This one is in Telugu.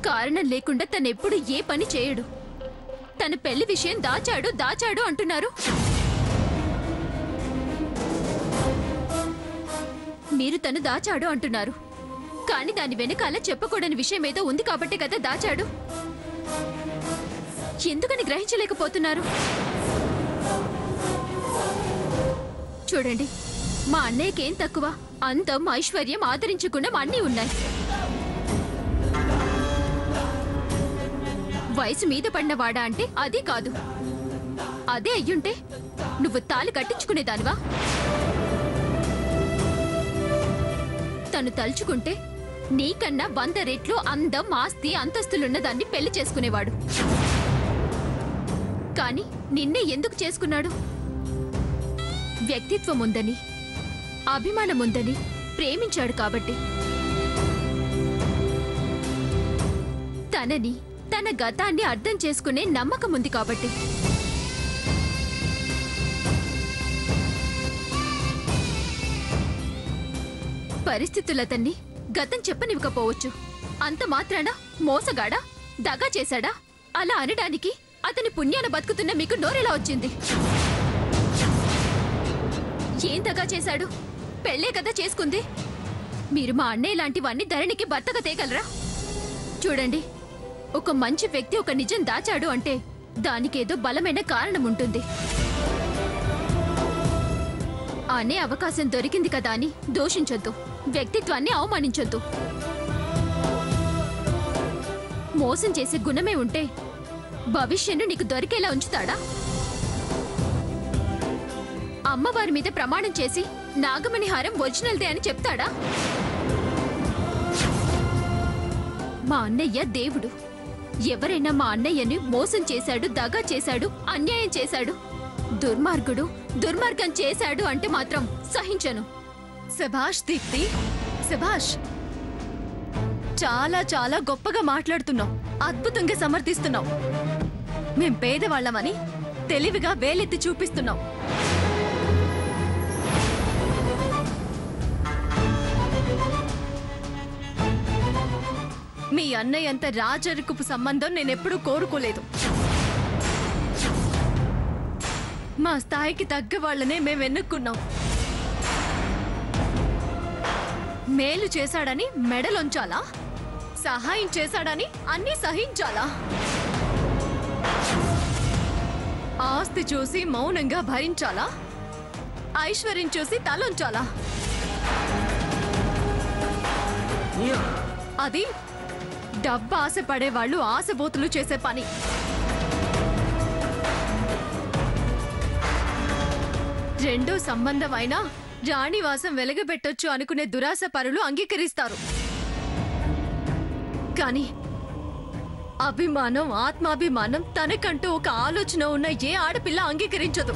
కారణం లేకుండా తనెప్పుడు ఏ పని చేయడు. తన పెళ్లి విషయం దాచాడు అంటున్నారు. మీరు తను దాచాడు అంటున్నారు, కానీ దాని వెనకాల చెప్పకూడని విషయం ఏదో ఉంది కాబట్టి కదా దాచాడు. ఎందుకని గ్రహించలేకపోతున్నారు? చూడండి, మా అన్నయ్యకేం తక్కువ? అందం, ఐశ్వర్యం, ఆదరించకుండా అన్నీ ఉన్నాయి. వయసు మీద పడినవాడా అంటే అది కాదు. అదే అయ్యుంటే నువ్వు తాళి కట్టించుకునేదానివా? తను తలుచుకుంటే నీకన్నా 100 రెట్లు అందం, ఆస్తి, అంతస్తులున్న దాన్ని పెళ్లి చేసుకునేవాడు. కానీ నిన్నే ఎందుకు చేసుకున్నాడు? వ్యక్తిత్వం ఉందని, అభిమానం ఉందని ప్రేమించాడు కాబట్టి. తనని, తన గతాన్ని అర్థం చేసుకునే నమ్మకం ఉంది కాబట్టి. పరిస్థితులతన్ని గతం చెప్పనివ్వకపోవచ్చు. అంత మాత్రాన మోసగాడా, దగా చేశాడా అలా అనడానికి అతని పుణ్యాన బతుకుతున్న మీకు నోరెలా వచ్చింది? ఏం దగా చేశాడు? పెళ్లే కదా చేసుకుంది. మీరు మా అన్నయ్య లాంటివన్నీ ధరణికి భర్తగా తేగలరా? చూడండి, ఒక మంచి వ్యక్తి ఒక నిజం దాచాడు అంటే దానికేదో బలమైన కారణం ఉంటుంది. అనే అవకాశం దొరికింది కదా అని దోషించొద్దు, వ్యక్తిత్వాన్ని అవమానించొద్దు. మోసం చేసే గుణమే ఉంటే భవిష్యత్తు నీకు దొరికేలా ఉంచుతాడా? అమ్మవారి మీద ప్రమాణం చేసి నాగమణి హారం ఒరిజినల్దే అని చెప్తాడా? మా అన్నయ్య దేవుడు. ఎవరైనా మా అన్నయ్యని మోసం చేశాడు, దగా చేశాడు, అన్యాయం చేశాడు, దుర్మార్గుడు, దుర్మార్గం చేశాడు అంటే మాత్రం సహించను. శభాష్ దీప్తి, శభాష్. చాలా చాలా గొప్పగా మాట్లాడుతున్నావు, అద్భుతంగా సమర్థిస్తున్నావు. మేం పేదవాళ్లమని తెలివిగా వేలెత్తి చూపిస్తున్నావు. మీ అన్నయ్య అంత రాజరికపు సంబంధం నేనెప్పుడూ కోరుకోలేదు. మా స్థాయికి తగ్గ వాళ్ళనే మేము ఎన్నుకున్నాం. మేలు చేశాడని మెడలొంచాలా? సహాయం చేశాడని అన్నీ సహించాలా? ఆస్తి చూసి మౌనంగా భరించాలా? ఐశ్వర్యం చూసి తలొంచాలా? అది డబ్బు ఆశపడే వాళ్ళు ఆశబోతులు చేసే పని. రెండో సంబంధం అయినా రాణివాసం వెలగబెట్టొచ్చు అనుకునే దురాశ పరులు అంగీకరిస్తారు. కానీ అభిమానం, ఆత్మాభిమానం, తనకంటూ ఒక ఆలోచన ఉన్న ఏ ఆడపిల్ల అంగీకరించదు.